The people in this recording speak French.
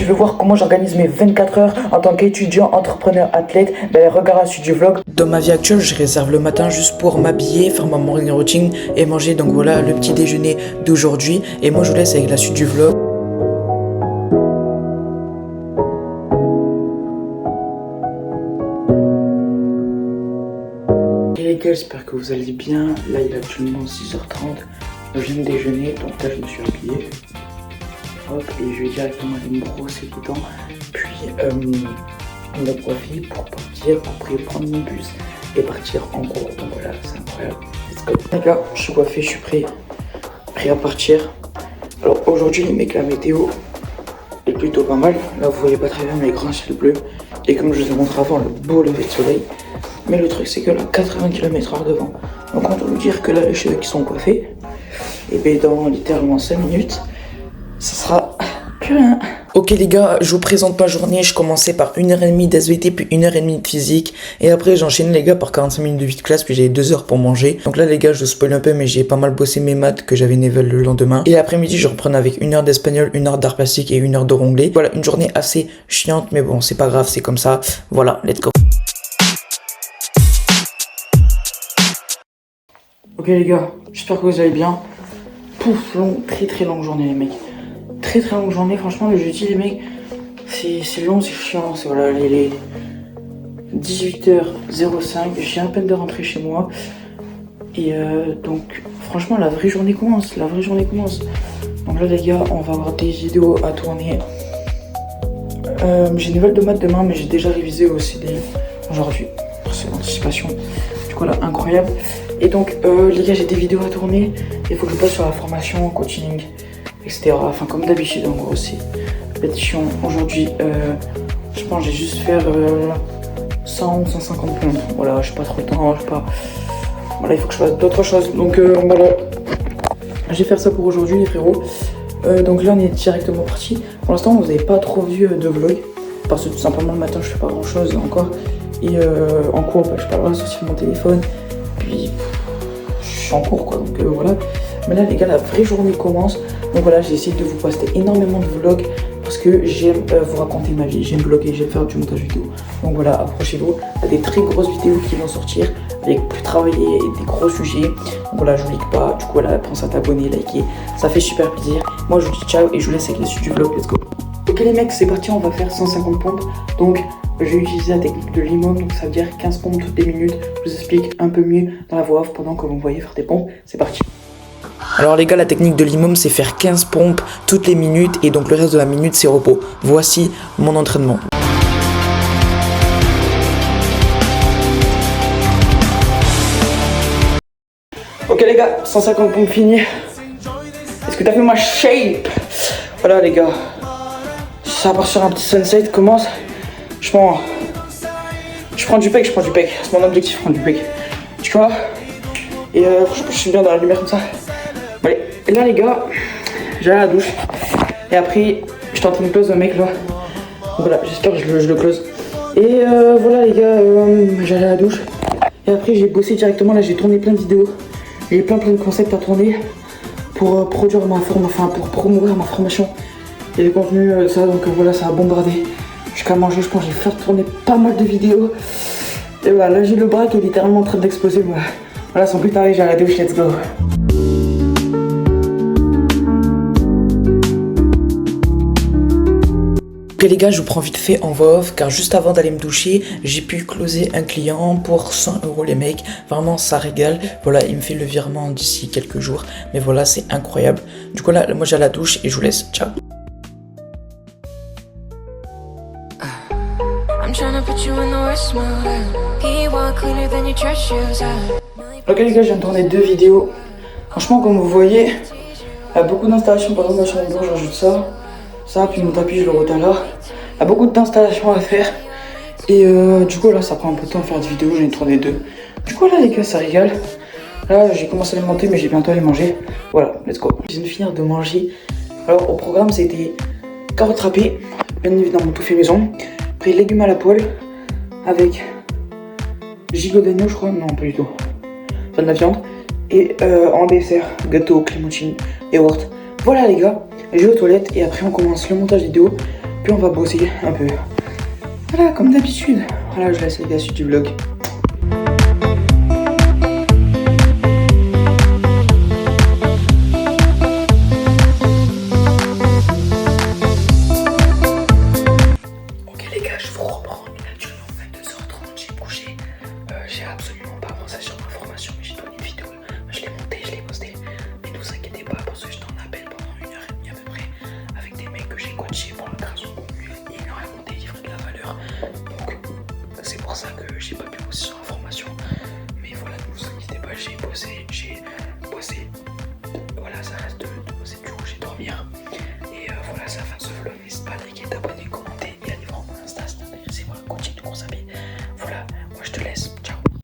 tu veux voir comment j'organise mes 24 heures en tant qu'étudiant, entrepreneur, athlète, ben regarde la suite du vlog. Dans ma vie actuelle, je réserve le matin juste pour m'habiller, faire ma morning routine et manger. Donc voilà le petit déjeuner d'aujourd'hui. Et moi je vous laisse avec la suite du vlog. Ok les gars, j'espère que vous allez bien. Là il est actuellement 6h30. Je viens de déjeuner, donc là je me suis habillé. Hop, et je vais directement aller me brosser les dents. Puis on a profité pour partir, après prendre mon bus et partir en cours. Donc voilà, c'est incroyable. Let's go. Les gars, je suis coiffé, je suis prêt à partir. Alors aujourd'hui les mecs, la météo est plutôt pas mal. Là vous voyez pas très bien mes grands ciels bleus. Et comme je vous ai montré avant, le beau lever de soleil. Mais le truc c'est que là 80 km/h de vent. Donc on doit vous dire que là les cheveux qui sont coiffés, et bien dans littéralement 5 minutes, ça sera plus rien. Ok les gars, je vous présente ma journée. Je commençais par 1h30 d'SVT, puis 1h30 de physique. Et après j'enchaînais les gars par 45 minutes de vie de classe, puis j'avais 2 heures pour manger. Donc là les gars, je vous spoil un peu, mais j'ai pas mal bossé mes maths que j'avais Nevel le lendemain. Et l'après-midi, je reprenais avec 1 heure d'espagnol, 1 heure d'art plastique et 1 heure de ronglé. Voilà, une journée assez chiante, mais bon, c'est pas grave, c'est comme ça. Voilà, let's go. Ok les gars, j'espère que vous allez bien. Pouf, très longue journée les mecs. Très longue journée, franchement le jeudi les mecs, c'est long, c'est chiant, c'est voilà, il est 18h05, je viens à peine de rentrer chez moi. Et donc franchement la vraie journée commence, Donc là les gars, on va avoir des vidéos à tourner. J'ai une nouvelle de maths demain, mais j'ai déjà révisé au CD aujourd'hui. C'est l'anticipation, du coup là, incroyable. Et donc les gars, j'ai des vidéos à tourner, il faut que je passe sur la formation, coaching, etc. Enfin comme d'habitude en gros, c'est répétition. Aujourd'hui, je pense que j'ai juste faire 100 ou 150 pompes. Voilà, je n'ai pas trop le temps, voilà, il faut que je fasse d'autres choses. Donc voilà, je vais faire ça pour aujourd'hui les frérots. Donc là on est directement parti. Pour l'instant vous n'avez pas trop vu de vlog, parce que tout simplement le matin je fais pas grand chose encore. Et en cours, bah, je peux pas sortir mon téléphone. Puis je suis en cours quoi, donc voilà. Mais là les gars, la vraie journée commence. Donc voilà, j'ai essayé de vous poster énormément de vlogs parce que j'aime vous raconter ma vie, j'aime vlogger, j'aime faire du montage vidéo. Donc voilà, approchez-vous, il y a des très grosses vidéos qui vont sortir avec plus travaillé et des gros sujets. Donc voilà, je vous like pas, du coup voilà, pense à t'abonner, liker, ça fait super plaisir. Moi je vous dis ciao et je vous laisse avec la suite du vlog, let's go. Ok les mecs, c'est parti, on va faire 150 pompes. Donc je vais utiliser la technique de l'IMOM, donc ça veut dire 15 pompes toutes les minutes. Je vous explique un peu mieux dans la voix off pendant que vous me voyez faire des pompes. C'est parti. Alors les gars, la technique de l'IMOM, c'est faire 15 pompes toutes les minutes et donc le reste de la minute, c'est repos. Voici mon entraînement. Ok les gars, 150 pompes finies. Est-ce que t'as fait ma shape? Voilà les gars, ça part sur un petit sunset, commence. Je prends du pec, c'est mon objectif, prendre du pec. Tu vois? Et franchement je suis bien dans la lumière comme ça. Allez, et là les gars, j'allais à la douche. Et après, j'étais en train de close un mec là. Donc voilà, j'espère que je le close. Et voilà les gars, j'allais à la douche. Et après j'ai bossé directement, là j'ai tourné plein de vidéos. J'ai plein de concepts à tourner pour produire ma formation, enfin pour promouvoir ma formation. Et les contenus, ça, donc voilà, ça a bombardé. Jusqu'à manger, je pense que j'ai fait tourner pas mal de vidéos. Et voilà, là j'ai le bras qui est littéralement en train d'exploser. Voilà, sans plus tarder, j'ai à la douche, let's go. Ok les gars, je vous prends vite fait en voix off car juste avant d'aller me doucher, j'ai pu closer un client pour 100 € les mecs. Vraiment ça régale. Voilà, il me fait le virement d'ici quelques jours. Mais voilà, c'est incroyable. Du coup là, moi j'ai à la douche et je vous laisse. Ciao. Ok les gars, je viens de tourner 2 vidéos. Franchement, comme vous voyez, il y a beaucoup d'installations. Par exemple, sur mon bureau, j'ajoute ça, puis mon tapis, je le retape là. Il y a beaucoup d'installations à faire. Et du coup, là, ça prend un peu de temps de faire des vidéos. J'en ai tourné 2. Du coup, là, les gars, ça régale. Là, j'ai commencé à les monter, mais j'ai bientôt à les manger. Voilà, let's go. Je viens de finir de manger. Alors, au programme, c'était carottes râpées, bien évidemment, tout fait maison. Après, légumes à la poêle, avec gigot d'agneau, je crois. Non, pas du tout. Pas de la viande. Et en dessert, gâteau, clémentine, yaourt. Voilà, les gars. Je vais aux toilettes et après, on commence le montage vidéo. puis on va bosser un peu. Voilà, comme d'habitude. Voilà, je laisse la suite du vlog.